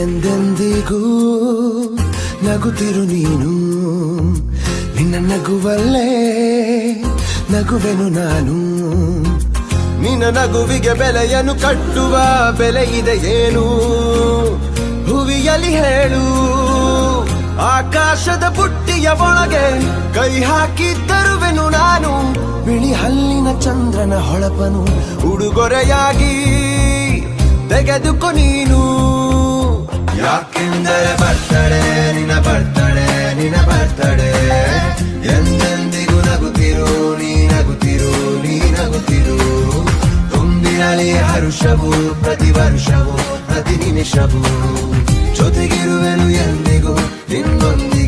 ಎಂದೆಂದಿಗೂ ನಗುತ್ತಿರು ನೀನು, ನಿನ್ನ ನಗುವಲ್ಲೇ ನಗುವೆನು ನಾನು. ನಿನ್ನ ನಗುವಿಗೆ ಬೆಲೆಯನ್ನು ಕಟ್ಟುವ ಬೆಲೆ ಇದೆ ಏನು, ಹುವಿಯಲ್ಲಿ ಹೇಳು. ಆಕಾಶದ ಬುಟ್ಟಿಯ ಒಳಗೆ ಕೈ ಹಾಕಿ ತರುವೆನು ನಾನು, ಬಿಳಿ ಹಲ್ಲಿನ ಚಂದ್ರನ ಹೊಳಪನು ಉಡುಗೊರೆಯಾಗಿ ತೆಗೆದುಕೊ ನೀನು. ಯಾಕೆಂದರೆ ಬರ್ತಡೆ ನಿನ್ನ ಬರ್ತಡೆ, ನಿನ್ನ ಬರ್ತಡೆ. ಎಂದೆಂದಿಗೂ ನಗುತ್ತಿರು ನೀ ನಗುತ್ತಿರು, ನೀ ನಗುತ್ತಿರು. ತುಂಬಿರಲಿ ಹರುಷವು ಪ್ರತಿ ವರ್ಷವೂ ಪ್ರತಿ ನಿಮಿಷವೂ, ಜೊತೆಗಿರುವೆನು ಎಂದಿಗೂ ನಿನ್ನೊಂದಿಗೆ.